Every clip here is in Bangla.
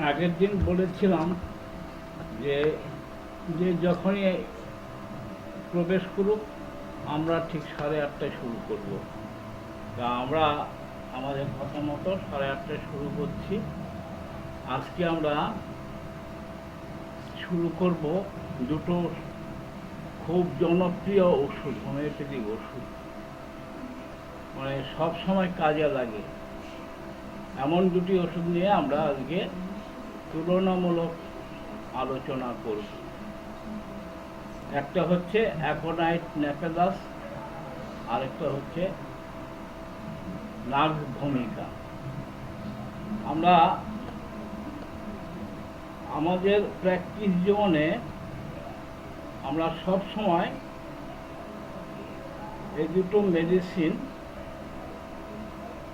আগের দিন বলেছিলাম যে যে যখনই প্রবেশ করুক আমরা ঠিক 8:30টায় শুরু করব। তা আমরা আমাদের কথা মতো 8:30টায় শুরু করছি। আজকে আমরা শুরু করব দুটো খুব জনপ্রিয় ওষুধ, হোমিওপ্যাথিক ওষুধ, মানে সব সময় কাজে লাগে এমন দুটি ওষুধ নিয়ে আমরা আজকে তুলনামূলক আলোচনা করব। একটা হচ্ছে অ্যাকোনাইট নেপেলাস, আরেকটা হচ্ছে নাগ ভূমিকা। আমরা আমাদের প্র্যাকটিস জীবনে আমরা সব সময় এই দুটো মেডিসিন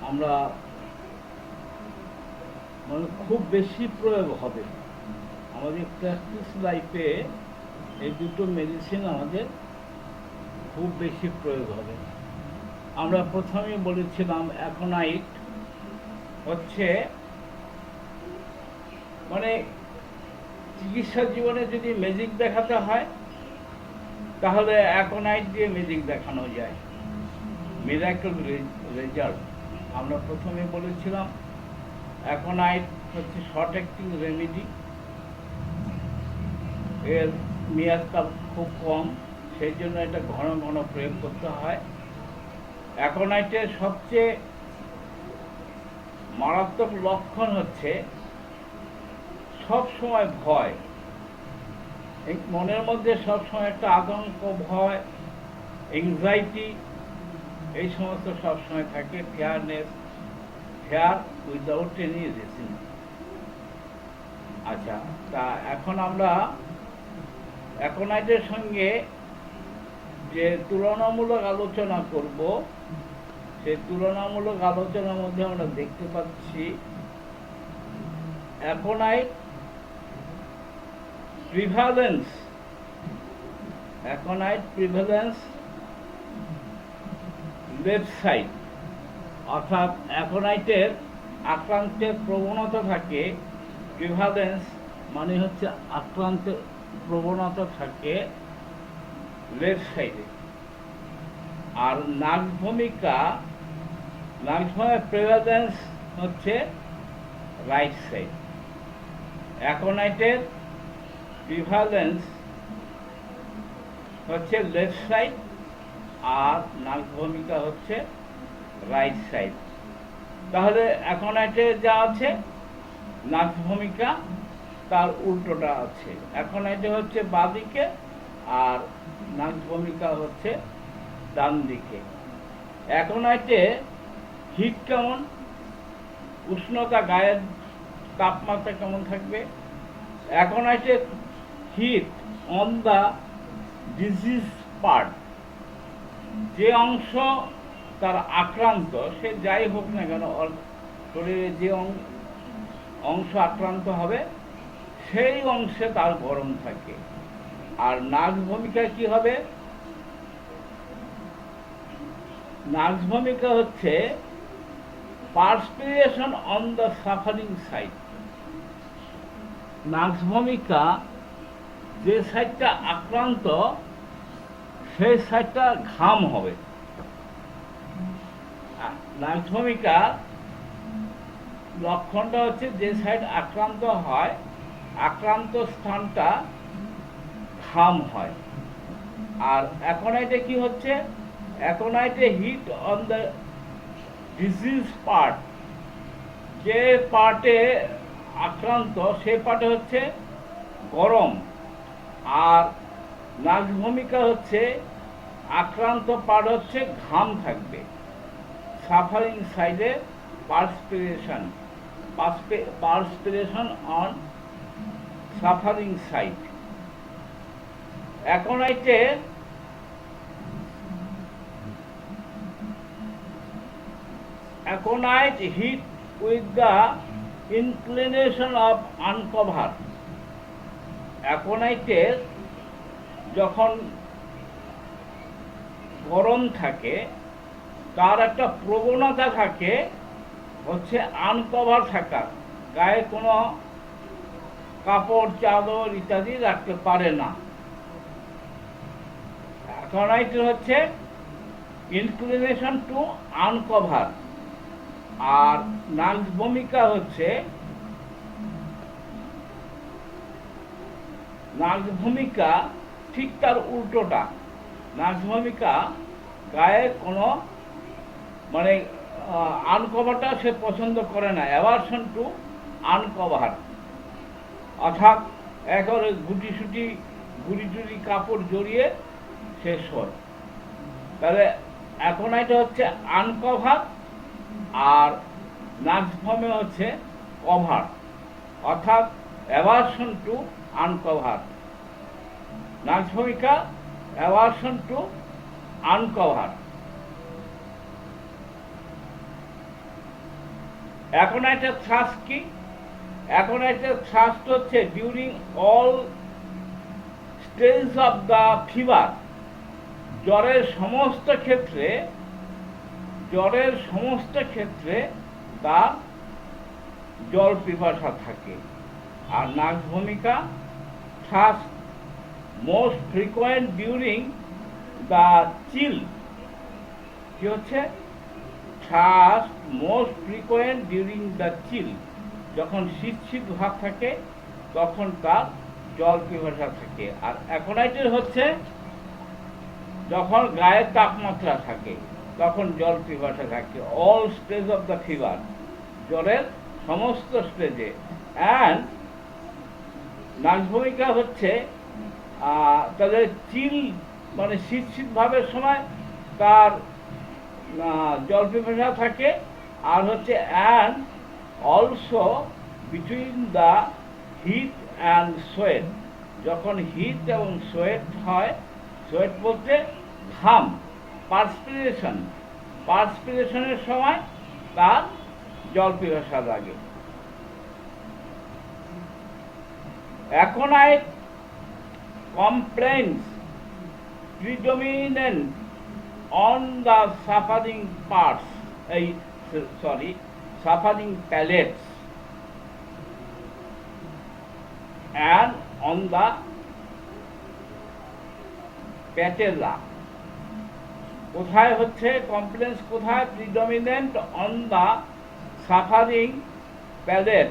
আমরা মানে খুব বেশি প্রয়োগ হবে আমাদের প্র্যাকটিস লাইফে। এই দুটো মেডিসিন আমাদের খুব বেশি প্রয়োগ হবে। আমরা প্রথমে বলেছিলাম অ্যাকোনাইট হচ্ছে মানে চিকিৎসা জীবনে যদি ম্যাজিক দেখাতে হয় তাহলে অ্যাকোনাইট দিয়ে ম্যাজিক দেখানো যায়, মিরাকল রেজাল্ট। আমরা প্রথমে বলেছিলাম অ্যাকোনাইট হচ্ছে শর্ট অ্যাক্টিং রেমেডি, এর মেয়াদকাল খুব কম, সেই জন্য এটা ঘন ঘন প্রয়োগ করতে হয়। অ্যাকোনাইটের সবচেয়ে মারাত্মক লক্ষণ হচ্ছে সব সময় ভয়, মনের মধ্যে সবসময় একটা আতঙ্ক, ভয়, এংজাইটি, এই সমস্ত সবসময় থাকে। Fair without any reason. আচ্ছা, তা এখন আমরা অ্যাকোনাইটের সঙ্গে যে তুলনামূলক আলোচনা করব, সেই তুলনামূলক আলোচনার মধ্যে আমরা দেখতে পাচ্ছি অ্যাকোনাইট প্রিভ্যালেন্স লেফট সাইড, অর্থাৎ অ্যাকোনাইটের আক্রান্তের প্রবণতা থাকে। প্রিভ্যালেন্স মানে হচ্ছে আক্রান্তের প্রবণতা থাকে লেফট সাইডে। আর নাগ ভূমিকা প্রিভ্যালেন্স হচ্ছে রাইট সাইড। অ্যাকোনাইটের প্রিভ্যালেন্স হচ্ছে লেফট সাইড আর নাগ ভূমিকা হচ্ছে রাইট সাইড। তাহলে অ্যাকোনাইটে যা আছে নাগ ভূমিকা তার উল্টোটা আছে। অ্যাকোনাইটে হচ্ছে বাঁদিকে আর নাগ ভূমিকা হচ্ছে ডান দিকে। অ্যাকোনাইটে হিট কেমন, উষ্ণতা, গায়ের তাপমাত্রা কেমন থাকবে? অ্যাকোনাইটে heat on the disease part, যে অংশ তার আক্রান্ত, সে যাই হোক না কেন, শরীরে যে অংশ আক্রান্ত হবে সেই অংশে তার গরম থাকে। আর নাগ ভূমিকায় কি হবে? নাগ ভূমিকা হচ্ছে perspiration on the suffering side. নাগ ভূমিকা যে সাইডটা আক্রান্ত সেই সাইডটা ঘাম হবে। নাগ ভূমিকার লক্ষণটা হচ্ছে যে সাইড আক্রান্ত হয়, আক্রান্ত স্থানটা ঘাম হয়। আর অ্যাকোনাইটে কি হচ্ছে? অ্যাকোনাইটে heat on the disease part, যে পার্টে আক্রান্ত সেই পার্টে হচ্ছে গরম। আর নাগ ভূমিকা হচ্ছে আক্রান্ত পার্ট হচ্ছে ঘাম থাকবে। সাফারিং সাইডে পার্সপিরেশন অন সাফারিং সাইড। অ্যাকোনাইটে heat with the inclination of uncover. অ্যাকোনাইটের যখন গরম থাকে তার একটা প্রবণতা থাকে হচ্ছে আনকভার থাকা, গায়ে কোনো কাপড় চাদর ইত্যাদি রাখতে পারে না। অ্যাকনাইটের হচ্ছে ইনক্লিনেশন টু আনকভার, আর নাক্স ভূমিকা হচ্ছে নাক্স ভূমিকা ঠিক তার উল্টোটা। নাক্স ভূমিকা গায়ে কোনো মানে আনকভারটা সে পছন্দ করে না, অ্যাভারশন টু আনকভার, অর্থাৎ একেবারে গুটি টুটি কাপড় জড়িয়ে শেষ হয়। তাহলে অ্যাকনাইট হচ্ছে আনকভার আর নাক্স ফর্মে হচ্ছে কভার, অর্থাৎ aversion to uncover. Nux vomica aversion to uncover. অ্যাকনাইটের থ্রাস্ট কি? অ্যাকনাইটের থ্রাস্ট হচ্ছে during all stage of the fever, জ্বরের সমস্ত ক্ষেত্রে তার জল পিপাসা থাকে। আর nux vomica thirst most frequent during the chill, কি হচ্ছে thirst most frequent during the chill, যখন শীত ভাব থাকে তখন তার জল পিপাসা থাকে। আর অ্যাকনাইটের হচ্ছে যখন গায়ের তাপমাত্রা থাকে তখন জল পিপাসা থাকে। All stage of the fever, জ্বরের সমস্ত স্টেজে। অ্যান্ড নাক্স ভূমিকা হচ্ছে তাদের চিল মানে শীত ভাবের সময় তার জল পিপাসা থাকে। আর হচ্ছে and also between the heat and sweat, যখন হিট এবং সোয়েট হয়, সোয়েট বলতে ঘাম, পার্সপিরেশনের সময় তার জল পিপাসা লাগে। Aconite complaints predominant on the suffering palates and on the patella. কোথায় হচ্ছে কমপ্লেন্স, কোথায়? Predominant on the suffering palate.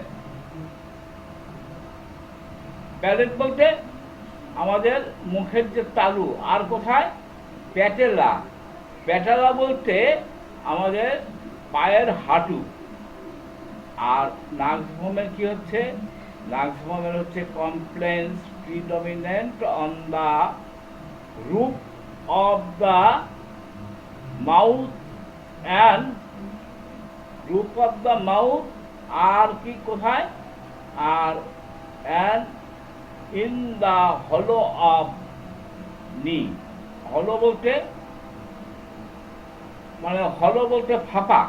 Palate বলতে আমাদের মুখের যে তালু। আর কোথায়? প্যাটেলা। প্যাটেলা বলতে আমাদের পায়ের হাঁটু। আর নাক্স ভূমের কি হচ্ছে? নাক্স ভূমের হচ্ছে complaints predominant on the roof of the mouth and roof of the mouth. আর কি কোথায়? আর and in the hollow of knee. Hollow বলতে ফাঁপা।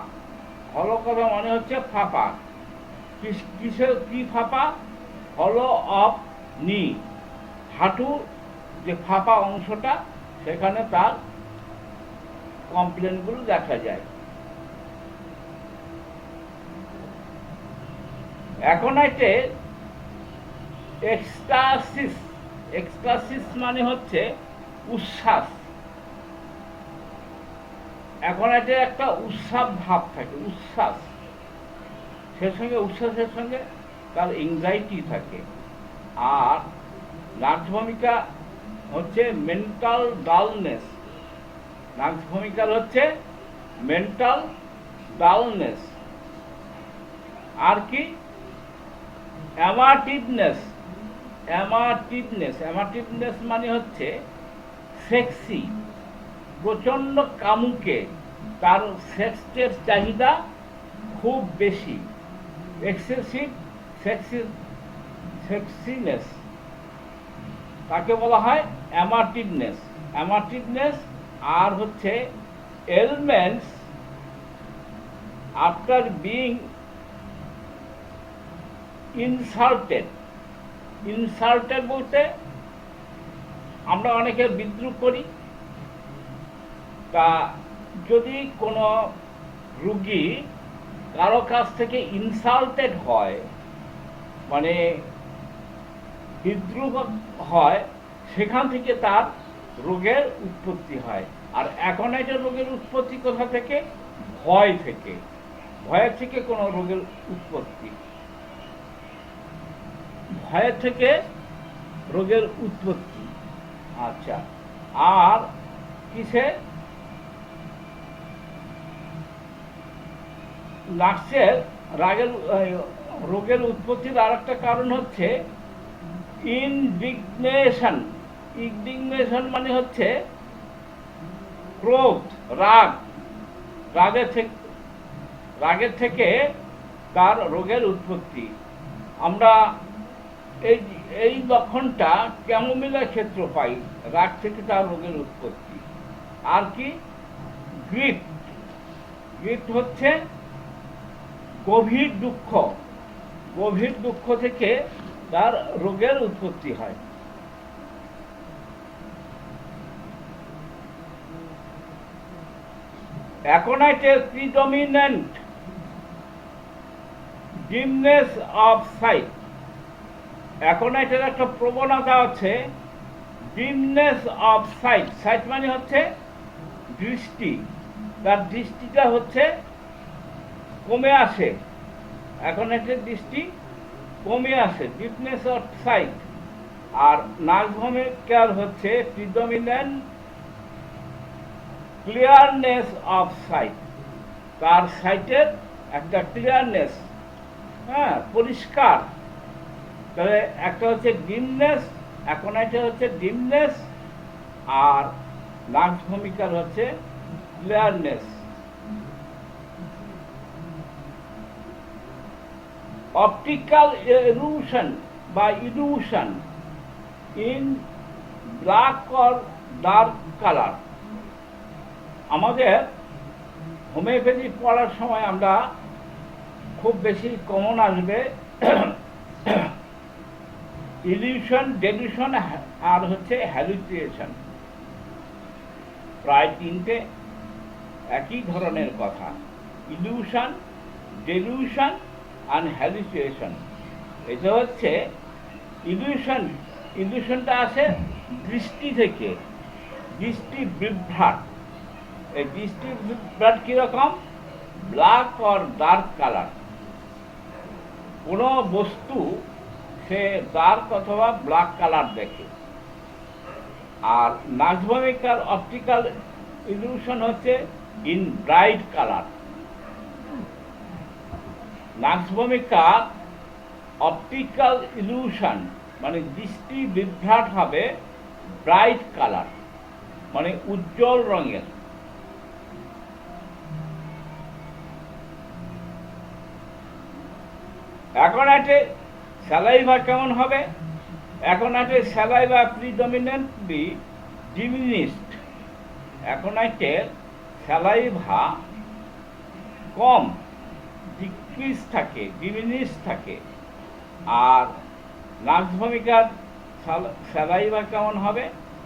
হলো কথা মানে হচ্ছে ফাঁপা। কিসের কি ফাঁপা? হলো অফ নি, হাঁটু যে ফাঁপা অংশটা, সেখানে তার কমপ্লেনগুলো দেখা যায়। অ্যাকনাইটে এক্সটাসিস মানে হচ্ছে উচ্ছ্বাস। অ্যাকনাইটে একটা উৎসাব ভাব থাকে, উচ্ছ্বাস। উচ্ছ্বাসের সঙ্গে তার এংজাইটি থাকে। আর নাক্স ভূমিকা হচ্ছে মেন্টাল ডালনেস। নাক্স ভূমিকার হচ্ছে মেন্টাল ডালনেস। আর কি? অ্যামাটিভনেস মানে হচ্ছে সেক্সি, প্রচণ্ড কামুকে, তার সেক্সের চাহিদা খুব বেশি। এক্সেসিভ সেক্সিনেস তাকে বলা হয় অ্যামাটিভনেস। আর হচ্ছে এলমেন্টস আফটার বিং ইনসাল্টেড বলতে আমরা অনেকে বিদ্রুপ করি। তা যদি কোনো রুগী কারো কাছ থেকে ইনসাল্টেড হয়, মানে হৃদরোগ হয়, সেখান থেকে তার রোগের উৎপত্তি হয়। আর অ্যাকনাইটের রোগের উৎপত্তি কোথা থেকে? ভয় থেকে। ভয়ের থেকে কোনো রোগের উৎপত্তি, ভয়ের থেকে রোগের উৎপত্তি। আচ্ছা, আর কিসে? নার্সের রোগের উৎপত্তির আর একটা কারণ হচ্ছে ইনডিগনেশন। ইনডিগনেশন মানে হচ্ছে ক্রোধ, রাগ। রাগের থেকে তার রোগের উৎপত্তি। আমরা এই এই লক্ষণটা ক্যামোমিলের ক্ষেত্রে পাই, রাগ থেকে তার রোগের উৎপত্তি। আর কি? গ্রিফ। গ্রিফ হচ্ছে গভীর দুঃখ। গভীর দুঃখ থেকে তার রোগের উৎপত্তি হয়। অ্যাকনাইটের প্রিডমিনেন্ট ডিমনেস অফ সাইট। অ্যাকনাইটের একটা প্রবণতা আছে ডিমনেস অফ সাইট। সাইট মানে হচ্ছে দৃষ্টি। তার দৃষ্টিটা হচ্ছে কমে আসে। অ্যাকনাইটের দৃষ্টি কমে আসে, ডিমনেস অফ সাইট। আর নার্ভমিকার হচ্ছে প্রিডমিনেন্ট ক্লিয়ারনেস অফ সাইট। তার সাইটের একটা ক্লিয়ারনেস, হ্যাঁ, পরিষ্কার। তাহলে একটা হচ্ছে ডিমনেস, অ্যাকনাইটের হচ্ছে ডিমনেস, আর নার্ভমিকার হচ্ছে ক্লিয়ারনেস। অপটিক্যাল ইলুশন বা illusion in black or dark colour. আমাদের হোমিওপ্যাথি পড়ার সময় আমরা খুব বেশি কমন আসবে ইলিউশন, ডেলিউশন আর হচ্ছে হ্যালুসিনেশন। প্রায় তিনটে একই ধরনের কথা, ইলিউশন, ডেলিউশন আর হ্যালুসিনেশন। এটা হচ্ছে ইলিউশন। ইলিউশনটা আসে দৃষ্টি থেকে, দৃষ্টি বিভ্রাট। এই দৃষ্টি বিভ্রাট কিরকম? Black or dark colour. কোনো বস্তু সে ডার্ক অথবা ব্ল্যাক কালার দেখে। আর নার্ভমিকার অপটিক্যাল ইলিউশন হচ্ছে ইন ব্রাইট কালার। নার্ভমিকার অপটিক্যাল ইলিউশন মানে দৃষ্টি বিভ্রাট হবে ব্রাইট কালার, মানে উজ্জ্বল রঙের। অ্যাকনাইটে স্যালাইভা কেমন হবে? অ্যাকনাইটের স্যালাইভা প্রিডমিনেন্টলি ডিমিনিশড। অ্যাকনাইটের স্যালাইভা কম, ডিক্রিজ থাকে, ডিমিনিশ থাকে। আর নার্ভমিকার স্যালাইভা কেমন হবে?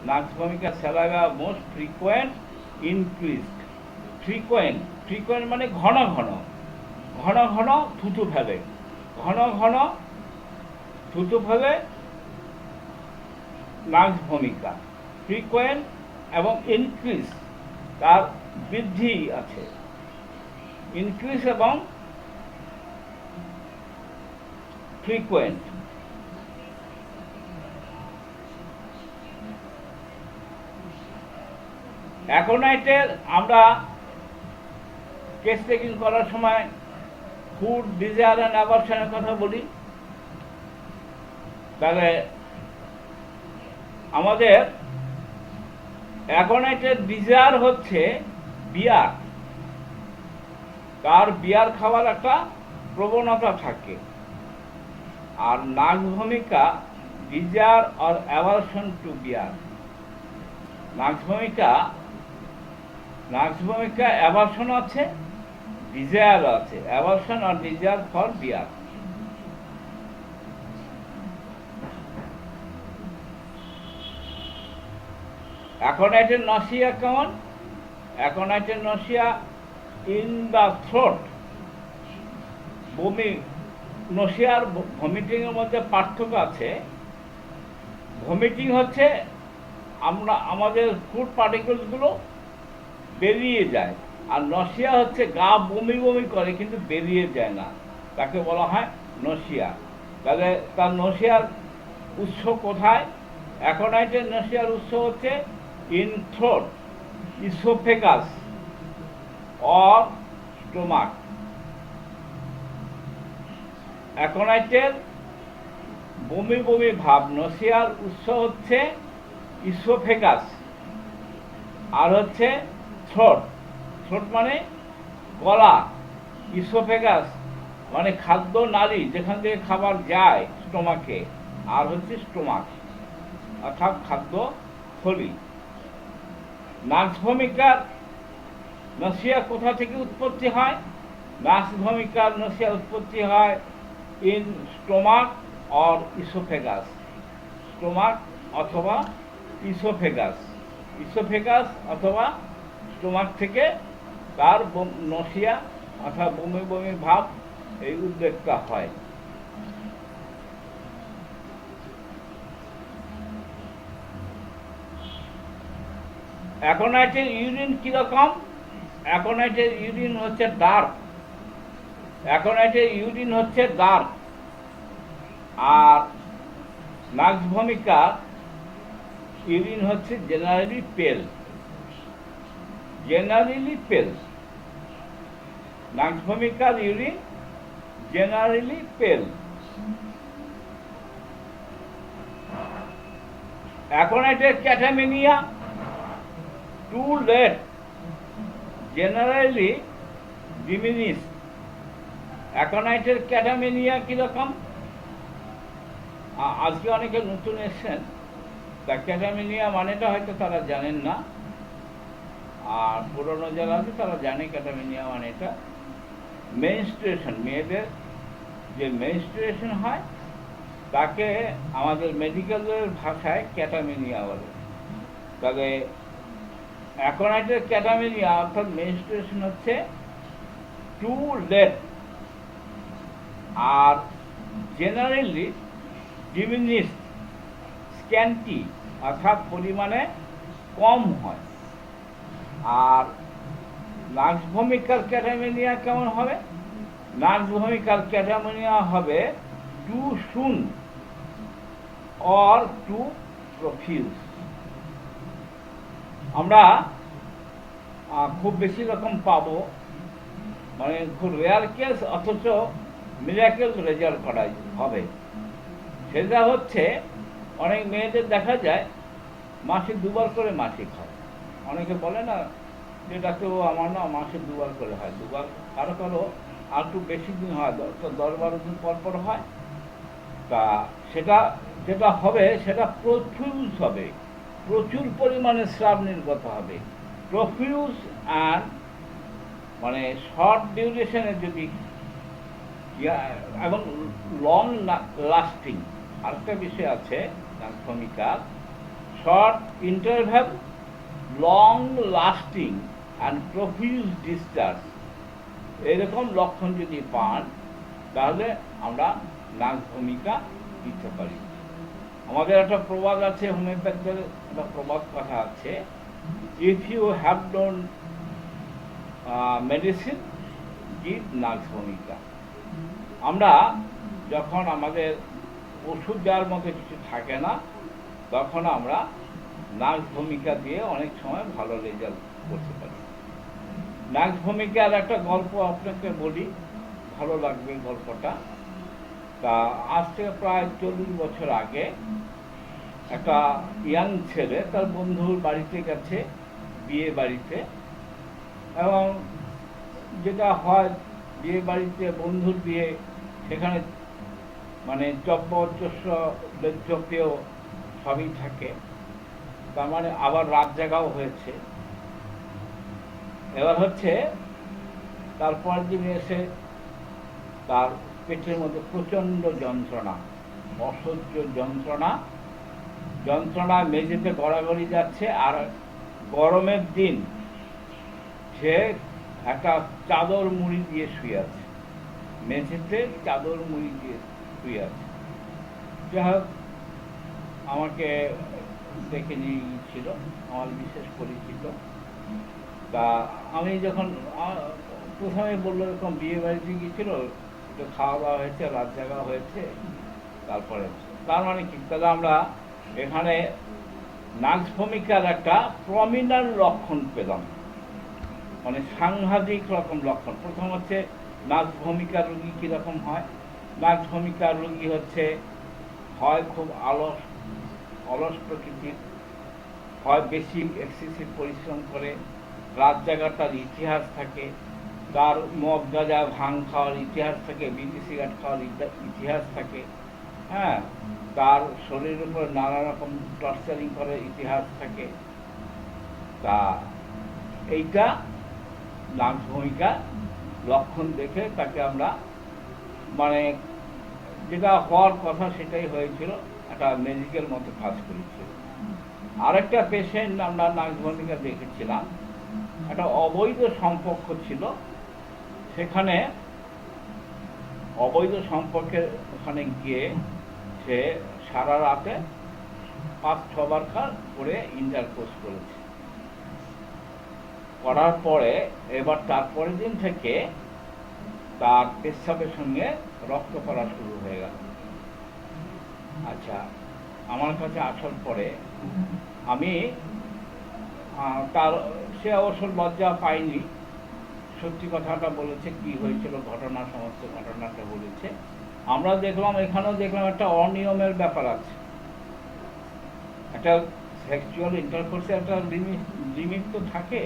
নার্ভমিকার saliva most frequent increased. Frequent, frequent মানে ঘন ঘন, ঘন ঘন থুতু ফেলে, ঘন ঘন থুতু ফেলে নার্ভমিকা। ফ্রিকোয়েন্ট এবং ইনক্রিজ, তার বৃদ্ধি আছে। ইনক্রিজ এবং ফ্রিকোয়েন্ট। অ্যাকনাইটের আমরা কেস টেকিং করার সময় ফুড ডিজায়ার অ্যান্ড অ্যাভারশনের কথা বলি। তাহলে আমাদের অ্যাকনাইটের ডিজায়ার হচ্ছে বিয়ার। তার বিয়ার খাওয়ার একটা প্রবণতা থাকে। আর নার্ভমিকা desire or aversion to beer. নার্ভমিকা অ্যাভারশন আছে, ডিজায়ার আছে। অ্যাভারশন আর ডিজায়ার ফর বিয়ার। অ্যাকনাইটের নসিয়া কেমন? অ্যাকনাইটের নসিয়া ইন দ্য থ্রোট। বমি, নসিয়া আর ভমিটিং এর মধ্যে পার্থক্য আছে। ভমিটিং হচ্ছে আমাদের ফুড পার্টিকেলসগুলো বেরিয়ে যায়, আর নসিয়া হচ্ছে গা বমি বমি করে কিন্তু বেরিয়ে যায় না, তাকে বলা হয় নসিয়া। তাহলে তার নসিয়ার উৎস কোথায়? অ্যাকোনাইটের নসিয়ার উৎস হচ্ছে in throat, oesophagus or stomach. অ্যাকোনাইটের বমি বমি ভাব নসিয়ার উৎস হচ্ছে ইসোফেগাস আর হচ্ছে থ্রোট। থ্রোট মানে গলা, ইসোফেগাস মানে খাদ্য নালী, যেখান থেকে খাবার যায় স্টোমাকে, আর হচ্ছে স্টোমাক অর্থাৎ খাদ্য থলি। নাক্স ভূমিকার নসিয়া কোথা থেকে উৎপত্তি হয়? নাক্স ভূমিকার নসিয়া উৎপত্তি হয় in stomach or oesophagus, stomach অথবা ইসোফেগাস, ইসোফেগাস অথবা স্টোমাক থেকে তার নসিয়া অর্থাৎ বমি বমি ভাব এই উদ্বেগটা হয়। অ্যাকোনাইটের ইউরিন কিরকম? অ্যাকোনাইটের ইউরিন হচ্ছে ডার্ক, অ্যাকোনাইটের ইউরিন হচ্ছে ডার্ক। আর নাক্স ভূমিকার ইউরিন হচ্ছে জেনারেলি পেল, জেনারেলি পেল। নাক্স ভূমিকার ইউরিন জেনারেলি পেল। অ্যাকোনাইটের ক্যাটামেনিয়া টু লেট, জেনারেলি ডিমিনিশ। অ্যাকোনাইটের ক্যাটামেনিয়া কিরকম? আজকে অনেকে নতুন এসছেন, তা ক্যাটামেনিয়া মানেটা হয়তো তারা জানেন না, আর পুরনো যারা আছে তারা জানে ক্যাটামেনিয়া মানে এটা মেনস্ট্রুয়েশন, মেয়েদের যে মেনস্ট্রুয়েশন হয় তাকে আমাদের মেডিকেলের ভাষায় ক্যাটামেনিয়া বলে। তবে অ্যাকোনাইটের ক্যাটামেনিয়া অর্থাৎ মেনস্ট্রুয়েশন হচ্ছে two late, are generally diminish, scanty অর্থাৎ পরিমাণে কম হয়। আর নাক্স ভূমিকার ক্যাটামেনিয়া কেমন হবে? নাক্স ভূমিকার ক্যাটামেনিয়া হবে too soon or too profuse. আমরা খুব বেশি রকম পাবো, মানে খুব রেয়ার কেস অথচ মিরাকেল রেজাল্ট করা হবে। সেটা হচ্ছে অনেক মেয়েদের দেখা যায় মাসে দুবার করে মাসিক হয়। অনেকে বলে না যেটাকেও আমার না মাসে দুবার করে হয়, দুবার, কারো কারো আর একটু বেশি দিন হয়, 10-12 দিন পর পর হয়। তা সেটা যেটা হবে সেটা প্রফিউজ হবে, প্রচুর পরিমাণে স্রাব নির্গত হবে। প্রফিউজ অ্যান্ড মানে শর্ট ডিউরেশনে যদি এবং লং লাস্টিং, আরেকটা বিষয় আছে ভূমিকার, short interval, long lasting and profuse discharge, এরকম লক্ষণ যদি পান তাহলে আমরা নাক্স ভূমিকা দিতে পারি। আমাদের একটা প্রবাদ আছে, হোমিওপ্যাথির একটা প্রবাদ কথা আছে, if you have don't medicine give nux vomica. আমরা যখন আমাদের ওষুধ দেওয়ার মতো কিছু থাকে না তখন আমরা নাক্স ভূমিকা দিয়ে অনেক সময় ভালো রেজাল্ট করতে পারি। নাক্স ভূমিকার একটা গল্প আপনাকে বলি, ভালো লাগবে গল্পটা। তা আজ থেকে প্রায় 40 বছর আগে একটা ইয়াং ছেলে তার বন্ধুর বাড়িতে গেছে, বিয়ে বাড়িতে, এবং যেটা হয় বিয়ে বাড়িতে বন্ধুর বিয়ে, সেখানে মানে চব্য-চস্য লেজ্জপেয় সবই থাকে, তার মানে আবার রাত জাগাও হয়েছে। এবার হচ্ছে তারপর দিন এসে তার পেটের মধ্যে প্রচণ্ড যন্ত্রণা, অসহ্য যন্ত্রণা, মেঝেতে গড়াগড়ি যাচ্ছে। আর গরমের দিন সে একটা চাদর মুড়ি দিয়ে শুয়ে আছে, মেঝেতে চাদর মুড়ি দিয়ে শুয়ে আছে। যাই হোক, আমাকে ডেকে নিয়ে গিয়েছিল, আমার বিশেষ পরিচিত। তা আমি যখন প্রথমে বললো এরকম বিয়ে বাড়িতে গিয়েছিল, একটু খাওয়া দাওয়া হয়েছে, রাত জাগা হয়েছে, তারপরে তার মানে কি, তাহলে আমরা এখানে নার্স ভূমিকার একটা প্রমিনাল লক্ষণ পেলাম, মানে সাংঘাতিক রকম লক্ষণ। প্রথম হচ্ছে নার্স ভূমিকার রোগী কীরকম হয়। নার্স ভূমিকার রোগী হচ্ছে হয় খুব অলস প্রকৃতির, হয় বেশি এক্সেসিভ পরিশ্রম করে, রাত জাগার তার ইতিহাস থাকে, তার মদ গাঁজা ভাং খাওয়ার ইতিহাস থাকে, বিড়ি সিগারেট খাওয়ার ইতিহাস থাকে, হ্যাঁ, তার শরীরের উপর নানা রকম টর্চারিং করার ইতিহাস থাকে। তা এইটা নার্স ভূমিকা লক্ষণ দেখে তাকে আমরা, মানে যেটা হওয়ার কথা সেটাই হয়েছিল, একটা ম্যাজিকের মতো কাজ করেছিল। আরেকটা পেশেন্ট আমরা নার্স ভূমিকা দেখেছিলাম, একটা অবৈধ সম্পর্ক ছিল, সেখানে অবৈধ সম্পর্কের ওখানে গিয়ে সে সারা রাতে 5-6 বার করে ইন্টারকোর্স করেছে। করার পরে এবার তারপরের দিন থেকে তার পেশাবের সঙ্গে রক্ত পড়া শুরু হয়ে গেল। আচ্ছা, আমার কাছে আসার পরে আমি তার, সে অবশ্য লজ্জা পায়নি, সত্যি কথাটা বলেছে, কি হয়েছিল ঘটনা, সমস্ত ঘটনাটা বলেছে। আমরা দেখলাম, এখানেও দেখলাম একটা অনিয়মের ব্যাপার আছে। একটা সেক্সুয়াল ইন্টারকোর্সে একটা লিমিট তো থাকে,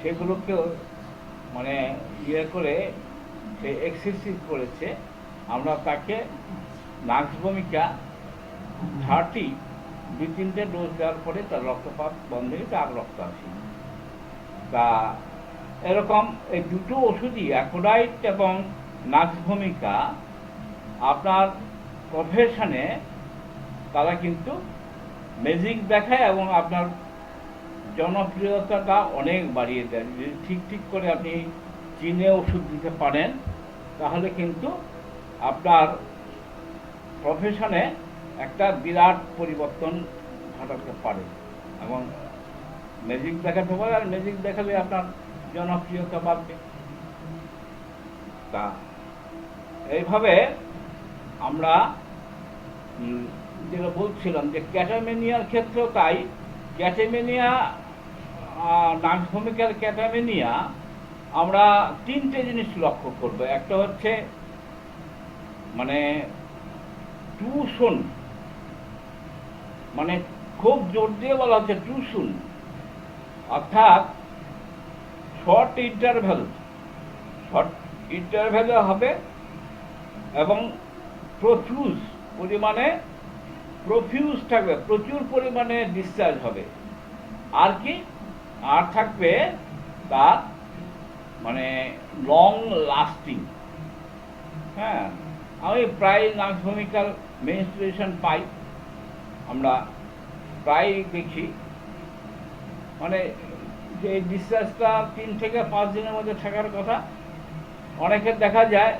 সেগুলোকেও মানে ইয়ে করে সে এক্সেসিভ করেছে। আমরা তাকে নার্স ভূমিকা 2-3টে ডোজ দেওয়ার পরে তার রক্তপাত বন্ধ হয়ে তার রক্ত আসেনি। তা এরকম এই দুটো ওষুধই, অ্যাকোডাইট এবং নার্স ভূমিকা, আপনার প্রফেশনে তারা কিন্তু ম্যাজিক দেখায় এবং আপনার জনপ্রিয়তাটা অনেক বাড়িয়ে দেয়। যদি ঠিক করে আপনি চিনে ওষুধ দিতে পারেন, তাহলে কিন্তু আপনার প্রফেশনে একটা বিরাট পরিবর্তন ঘটাতে পারে এবং ম্যাজিক দেখাতে পারে, আর ম্যাজিক দেখালে আপনার জনপ্রিয়তা বাড়বে। তা এইভাবে আমরা যেটা বলছিলাম যে ক্যাটামেনিয়ার ক্ষেত্রেও তাই। ক্যাটামেনিয়া, নার্স ভূমিকার ক্যাটামেনিয়া আমরা 3টে জিনিস লক্ষ্য করব। একটা হচ্ছে মানে টুশন, মানে খুব জোর দিয়ে বলা হচ্ছে টুশন, অর্থাৎ শর্ট ইন্টারভ্যাল হবে এবং প্রফিউজ থাকবে, প্রচুর পরিমাণে ডিসচার্জ হবে। আর কি, আর থাকবে তার মানে লং লাস্টিং। হ্যাঁ, আমি প্রায় নার্স ভূমিকার মেনস্ট্রুয়েশন পাই, আমরা প্রায় দেখি, মানে যে ডিসচার্জটা 3 থেকে 5 দিনের মধ্যে থাকার কথা, অনেকের দেখা যায়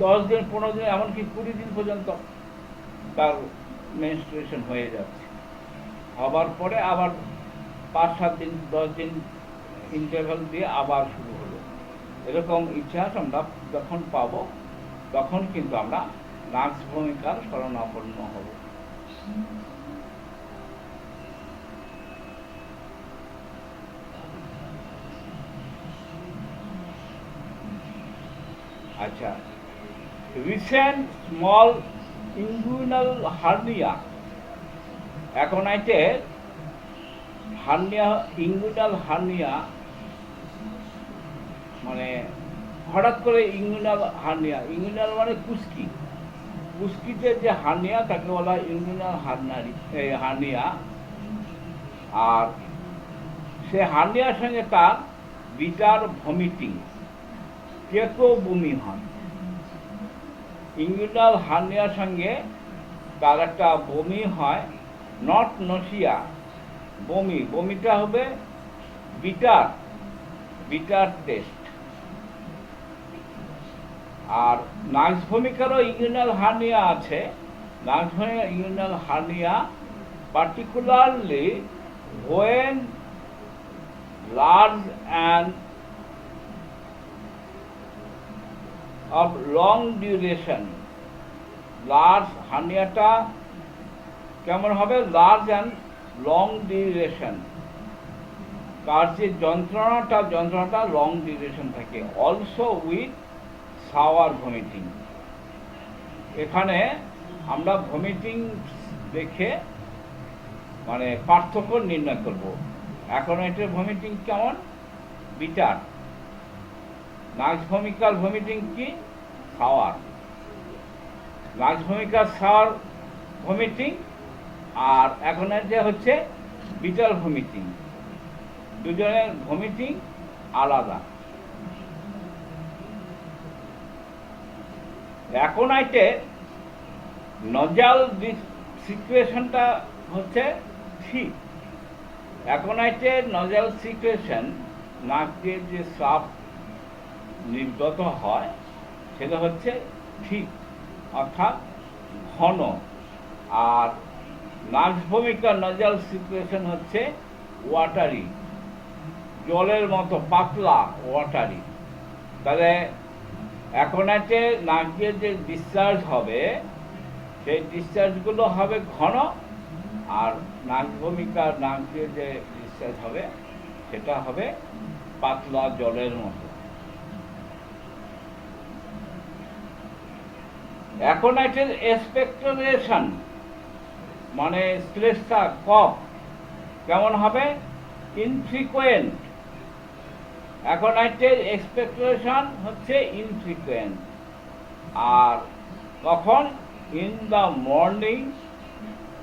10 দিন, 15 দিন, এমনকি 20 দিন পর্যন্ত তার মেনস্ট্রুয়েশন হয়ে যাচ্ছে। হবার পরে আবার 5-7 দিন, 10 দিন ইন্টারভ্যাল দিয়ে আবার শুরু হলো। এরকম ইতিহাস আমরা যখন পাব, তখন কিন্তু আমরা নার্স ভূমিকার শরণাপন্ন হব। আচ্ছা, রিসেন্ট স্মল ইনগুইনাল হার্নিয়া, অ্যাকোনাইটের হার্নিয়া, ইনগুইনাল হার্নিয়া, মানে হঠাৎ করে ইনগুইনাল হার্নিয়া, ইনগুইনাল মানে কুস্কিতে যে হার্নিয়া তাকে বলা ইনগুইনাল হার্নিয়া। আর সে হার্নিয়ার সঙ্গে তার বিটার ভমিটিং, কেতো বমি হয়। ইনগুইনাল হার্নিয়ার সঙ্গে তার একটা বমি হয়, নট নসিয়া, বমিটা হবে বিটার টেস্ট। আর নার্স ভূমিকারও ইনগুইনাল হার্নিয়া আছে। নার্স ভূমিকার inguinal hernia particularly when large and of long duration. Large হার্নিয়াটা কেমন হবে? লার্জ অ্যান্ড লং ডিউরেশন, তার যে যন্ত্রণাটা লং ডিউরেশন থাকে। অলসো উইথ সাওয়ার ভমিটিং, এখানে আমরা ভমিটিং দেখে মানে পার্থক্য নির্ণয় করব। এখন এটার ভমিটিং কেমন? বিটার। নাক্সভমিকাল ভমিটিং কি? সাওয়ার। নাক্সভমিকাল সাওয়ার ভমিটিং, আর এখন যে হচ্ছে বিটার ভমিটিং। দুজনের ভমিটিং আলাদা। অ্যাকোনাইটে নজাল সিচুয়েশনটা হচ্ছে ঠিক। অ্যাকোনাইটে নজাল সিচুয়েশন, নাক দিয়ে যে স্রাব নির্গত হয় সেটা হচ্ছে ঠিক, অর্থাৎ ঘন। আর নাক্সভমিকাল নজাল সিচুয়েশন হচ্ছে ওয়াটারি, জলের মতো পাতলা, ওয়াটারি। তাহলে অ্যাকোনাইটে নাক দিয়ে যে ডিসচার্জ হবে সেই ডিসচার্জগুলো হবে ঘন, আর নাক্সভমিকাল নাক দিয়ে যে ডিসচার্জ হবে সেটা হবে পাতলা, জলের মতো। অ্যাকোনাইটের এক্সপেক্টোরেশন মানে শ্লেষ্মা, কফ কেমন হবে? ইনফ্রিকুয়েন্ট। অ্যাকোনাইটের এক্সপেক্টোরেশন হচ্ছে ইনফ্রিকুয়েন্ট। আর কখন? In the morning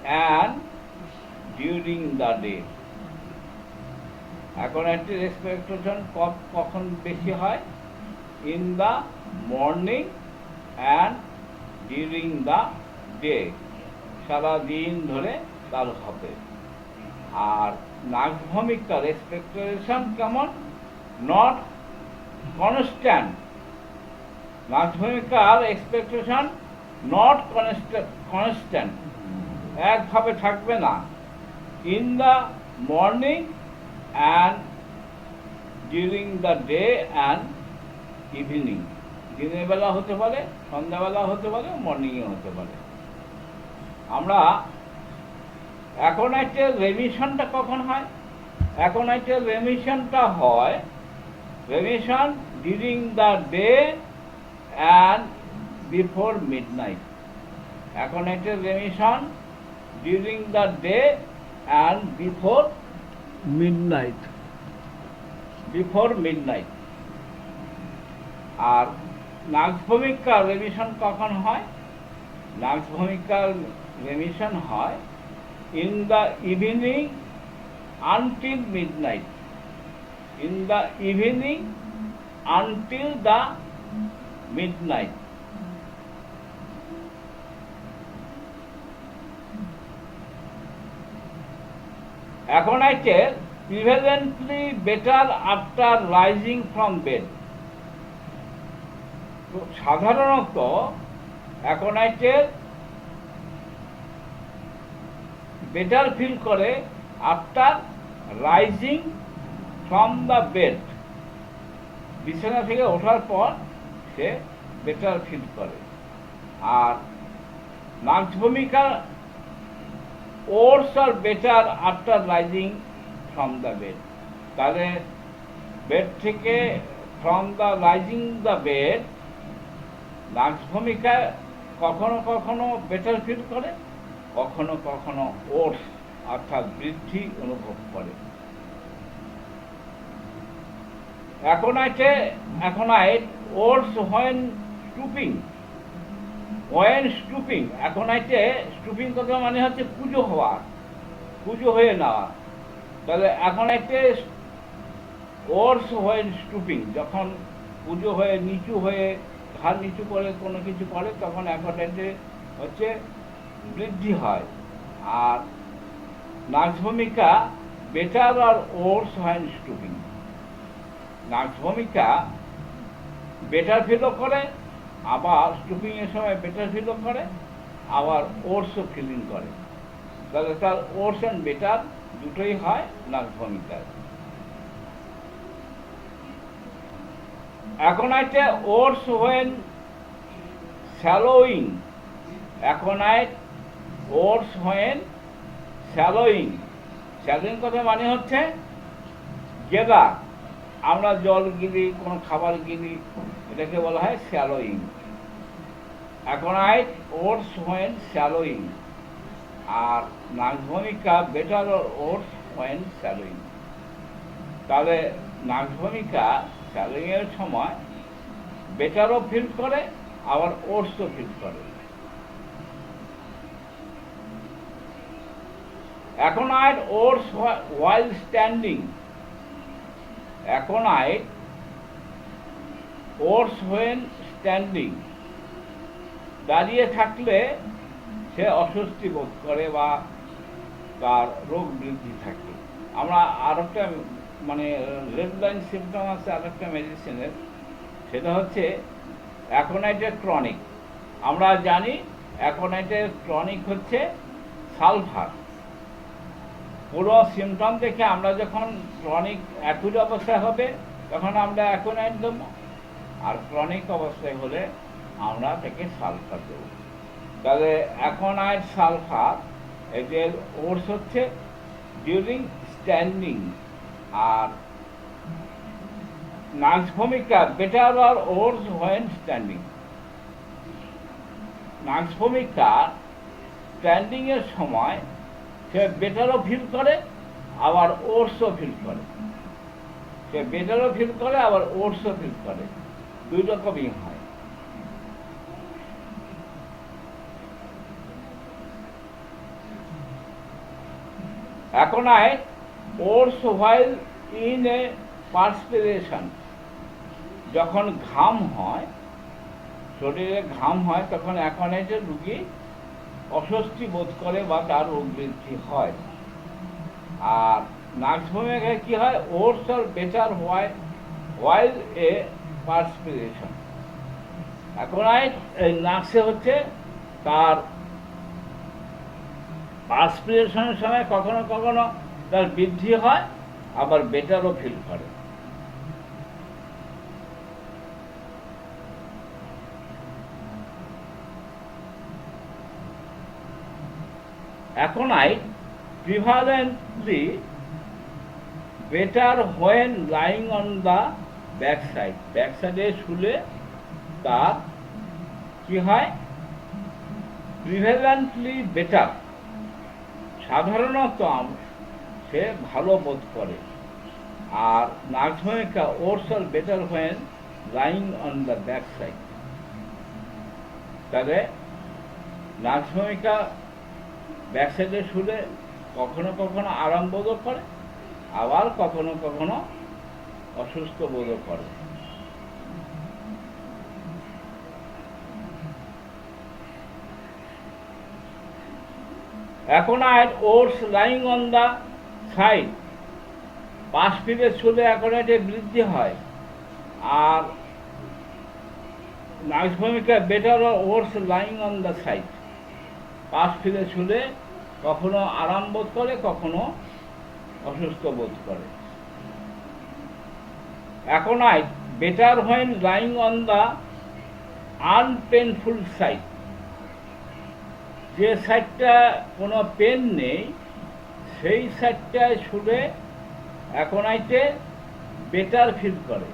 and during the day. অ্যাকোনাইটের এক্সপেক্টোরেশন কখন বেশি হয়? In the morning and during the day, সারাদিন ধরে তার হবে। আর নাক্সভমিকাল এক্সপেক্টোরেশন কেমন? Not constant. নাক্সভমিকাল এক্সপেক্টেশন নট কনস্ট্যান্ট, একভাবে থাকবে না। In the morning and during the day and evening, দিনের বেলা হতে পারে, সন্ধ্যাবেলা হতে পারে, মর্নিংয়ে হতে পারে। আমরা অ্যাকোনাইটের রেমিশনটা কখন হয়? অ্যাকোনাইটের রেমিশনটা হয় remission during the day and before midnight. অ্যাকোনাইটের remission during the day and before midnight. আর নাক্সভমিকাল রেমিশন কখন হয়? নাক্সভমিকাল রেমিশন হয় in the evening until midnight. In the evening until the midnight. অ্যাকোনাইটের prevalently better after rising from bed. সাধারণত অ্যাকোনাইটের বেটার ফিল করে after rising from the bed. বিছানা থেকে ওঠার পর সে বেটার ফিল করে। আর নাক্সভমিকাল ওটস আর better after rising from the bed. তাহলে বেড থেকে from the rising the bed নাক্সভমিকা কখনো কখনো বেটার ফিল করে, কখনো কখনো ওটস অর্থাৎ বৃদ্ধি অনুভব করে। Aconite worse when stooping. অ্যাকোনাইটে স্টুপিং কথা মানে হচ্ছে পুজো হওয়া, পুজো হয়ে নেওয়া। তাহলে অ্যাকোনাইটে ওটস হোয়েন স্টুপিং, যখন পুজো হয়ে নিচু হয়ে ঘাড় নিচু করে কোনো কিছু করে তখন অ্যাকোনাইটে হচ্ছে বৃদ্ধি হয়। আর নাক্সভমিকা বেটার আর ওটস হোয়েন স্টুপিং। নাক্সভমিকা বেটার ফিলও করে, আবার স্টুপিংয়ের সময় বেটার ফিলও করে, আবার ওটসও ফিলিং করে। তাহলে তার ওর্স অ্যান্ড বেটার দুটোই হয় নার্ভ ভূমিকায়। অ্যাকোনাইটে ওর্স হোয়েন শ্যালোয়িং, অ্যাকোনাইট ওর্স হোয়েন শ্যালোয়িং। শ্যালোয়িং কথা মানে হচ্ছে গেদা, আমরা জল গিলি, কোনো খাবার গিলি, এটাকে বলা হয় swallowing. Aconite worse when swallowing, আর নার্ভ ভূমিকা বেটার ওর্স হোয়েন শ্যালোয়িং। তাহলে নার্ভ ভূমিকা শ্যালোয়িংয়ের সময় বেটারও ফিল করে, আবার ওর্সও ফিল করে। Aconite worse while standing, aconite worse when standing, দাঁড়িয়ে থাকলে সে অস্বস্তি বোধ করে বা তার রোগ বৃদ্ধি থাকে। আমরা আর একটা মানে রেড লাইন সিমটম আছে আর একটা মেডিসিনের, সেটা হচ্ছে অ্যাকোনাইটের ক্রনিক। আমরা জানি অ্যাকোনাইটের ক্রনিক হচ্ছে সালফার। পুরো সিমটম দেখে আমরা যখন ক্রনিক অ্যাকুট অবস্থায় হবে তখন আমরা অ্যাকোনাইট দেব, আর ক্রনিক অবস্থায় হলে আমরা তাকে সালফার দেব। তাহলে অ্যাকোনাইট সালফার এদের ওর্স হচ্ছে ডিউরিং স্ট্যান্ডিং, আর নার্ভ ভূমিকা বেটার আর ওর্স হোয়েন স্ট্যান্ডিং। নার্ভ ভূমিকা স্ট্যান্ডিং এর সময় সে বেটারও ফিল করে, আবার ওর্সও ফিল করে। সে বেটারও ফিল করে, আবার ওর্সও ফিল করে, দুই রকমই হয়। Aconite worse while in a perspiration, যখন ঘাম হয়, শরীরে ঘাম হয়, তখন অ্যাকোনাইটের রোগী অস্বস্তি বোধ করে বা তার রোগ বৃদ্ধি হয়। আর নার্ভ ভূমিকায় কি হয়, ওর্স আর better while a perspiration. Aconite এই নার্ভে হচ্ছে তার পার্সপিরেশনের সময় কখনো কখনো তার বৃদ্ধি হয়, আবার বেটারও ফিল করে। Aconite prevalently better when lying on the back side, back সাইডে শুলে তার কি হয়, প্রিভ্যালেন্টলি বেটার, সাধারণত সে ভালো বোধ করে। আর নার্ভ ভূমিকা ওর্স আর better when lying on the back side. তাহলে নার্ভ ভূমিকা ব্যাক সাইডে শুলে কখনো কখনো আরাম বোধ করে, আবার কখনো কখনো অসুস্থ বোধ করে। Aconite worse lying on the side, পাশ ফিরে শুলে অ্যাকোনাইটের বৃদ্ধি হয়। আর নার্ভ ভূমিকা better worse lying on the side, পাশ ফিরে শুলে কখনো আরাম বোধ করে, কখনো অসুস্থ বোধ করে। Aconite better when lying on the unpainful side, যে সাইডটা কোনো পেন নেই সেই সাইডটায় শুলে অ্যাকোনাইটে বেটার ফিল করে।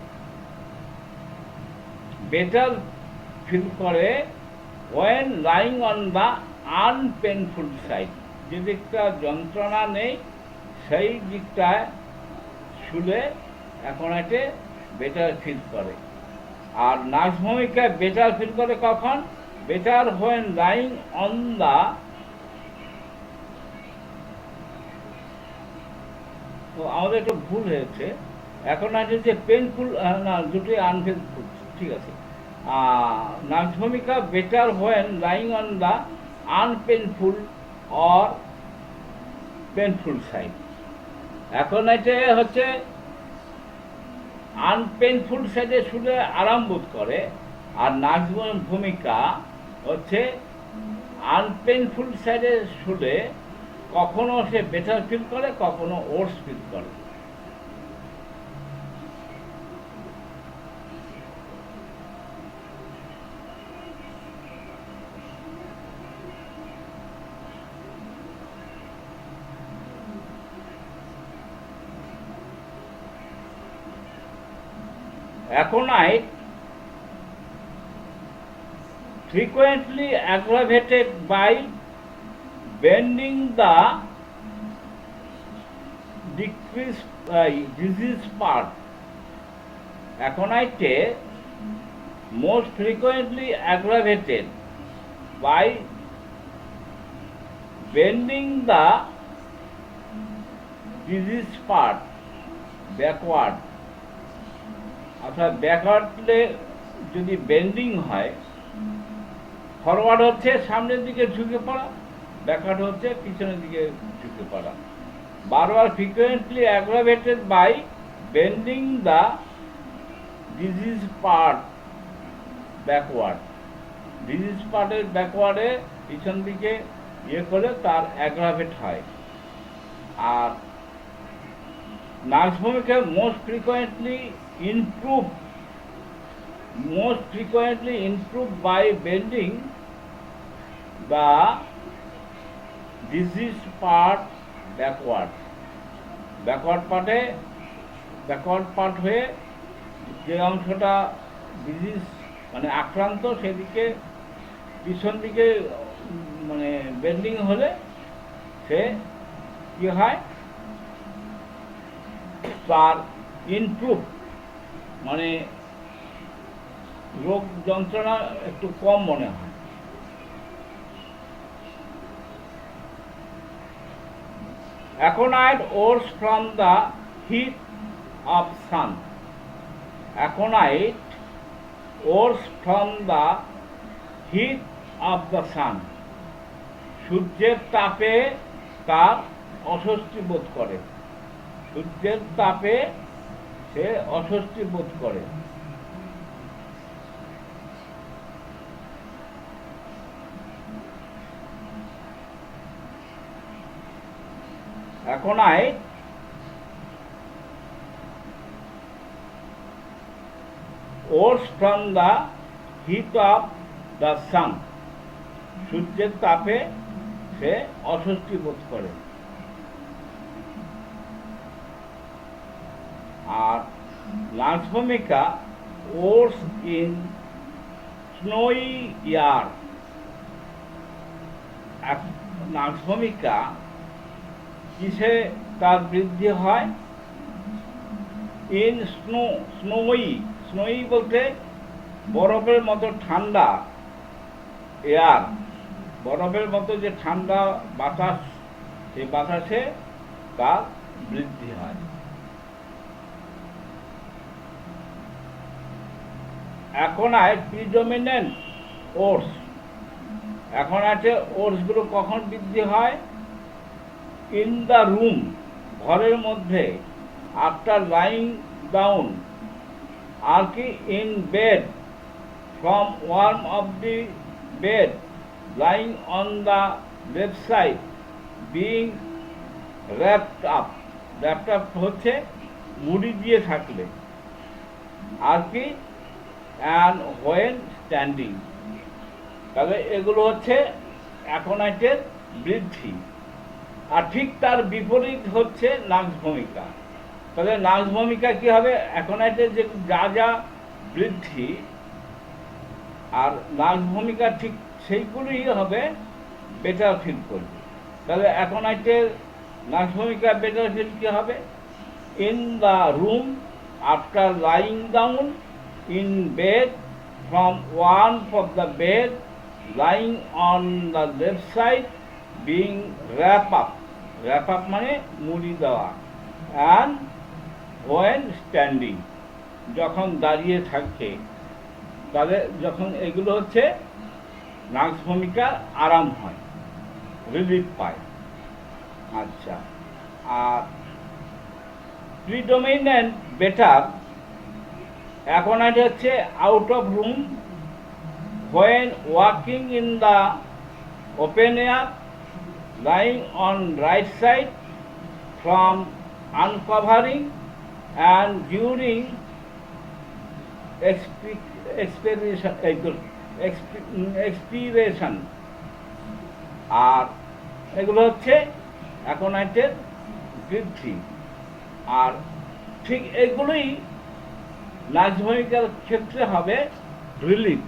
বেটার ফিল করে when lying on the unpainful side, যে দিকটা যন্ত্রণা নেই সেই দিকটায় শুলে অ্যাকোনাইটে বেটার ফিল করে। আর নার্ভ ভূমিকায় বেটার ফিল করে কখন, better when lying on the, তো আমাদের একটু ভুল হয়েছে, অ্যাকোনাইটে যে পেনফুল না, দুটোই আনপেনফুল, ঠিক আছে। নার্ভ ভূমিকা better when lying on the unpainful or painful side. অ্যাকোনাইটে হচ্ছে আনপেনফুল সাইডে শুলে আরাম বোধ করে, আর নার্ভ ভূমিকা হচ্ছে আনপেনফুল সাইডে শুলে কখনো সে বেটার ফিল করে, কখনো ওর্স ফিল করে। Aconite frequently aggravated by bending the disease part. Aconite most frequently aggravated by bending the disease part backward. অর্থাৎ ব্যাকওয়ার্ডে যদি বেন্ডিং হয়, ফরওয়ার্ড হচ্ছে সামনের দিকে ঝুঁকে পড়া, ব্যাকওয়ার্ড হচ্ছে পিছনের দিকে ঝুঁকে পড়া। বারবার frequently aggravated by bending the disease part backward. Disease পার্টের ব্যাকওয়ার্ডে পিছন দিকে ইয়ে করে তার অ্যাগ্রাভেট হয়। আর nux vomica most frequently improved by bending the diseased part backward. Backward part হয়ে যে অংশটা ডিজিজ মানে আক্রান্ত সেদিকে পিছন দিকে মানে বেন্ডিং হলে সে কি হয়, তার ইমপ্রুভ মানে রোগ যন্ত্রণা একটু কম মনে হয়। Aconite ores from the heat of sun. Aconite ores from the heat of the sun. সূর্যের তাপে তার অস্বস্তি বোধ করে। সূর্যের তাপে সে অস্বস্তি বোধ করে। Aconite ores from the heat of the sun. সূর্যের তাপে সে অস্বস্তি বোধ করে। আর লাঞ্চ ভূমিকা ওর্স ইন স্নোই ইয়ার। লাঞ্চ ভূমিকা কিসে তার বৃদ্ধি হয়? ইন স্নোই বলতে বরফের মতো ঠান্ডা এয়ার, বরফের মতো যে ঠান্ডা বাতাস, সেই বাতাসে তার বৃদ্ধি হয়। Aconite predominant ores. Aconite ওর্সগুলো কখন বৃদ্ধি হয়? ইন দ্য রুম, ঘরের মধ্যে, আফটার লাইং ডাউন, আর কি in bed, from warm of the bed, lying on the left side, being wrapped up. Wrapped up হচ্ছে মুড়ি দিয়ে থাকলে, আর কি অ্যান্ড হোয়েন স্ট্যান্ডিং। তাহলে এগুলো হচ্ছে অ্যাকোনাইটের বৃদ্ধি। আর ঠিক তার বিপরীত হচ্ছে নাক্স ভূমিকা। তাহলে নাক্স ভূমিকা কি হবে? অ্যাকোনাইটের যে যা বৃদ্ধি, আর নাক্স ভূমিকা ঠিক সেইগুলোই হবে বেটার ফিল করবে। তাহলে অ্যাকোনাইটের নাক্স ভূমিকা বেটার ফিল কি হবে? In the room, after lying down, in bed, from one of the bed, lying on the left side, being wrapped up. Wrap up মানে মুড়ি দেওয়া। and when standing, যখন দাঁড়িয়ে থাকে। তাহলে যখন এগুলো হচ্ছে নাক্স ভূমিকার আরাম হয়, রিলিফ পায়। আচ্ছা, আর প্রিডোমিনেন্ট বেটার অ্যাকোনাইট হচ্ছে out of room, when walking in the open air, lying on right side from uncovering and during expiration আর এগুলো হচ্ছে অ্যাকোনাইটের বৃদ্ধি। আর ঠিক এগুলোই লাক্স ভূমিকার ক্ষেত্রে হবে রিলিফ।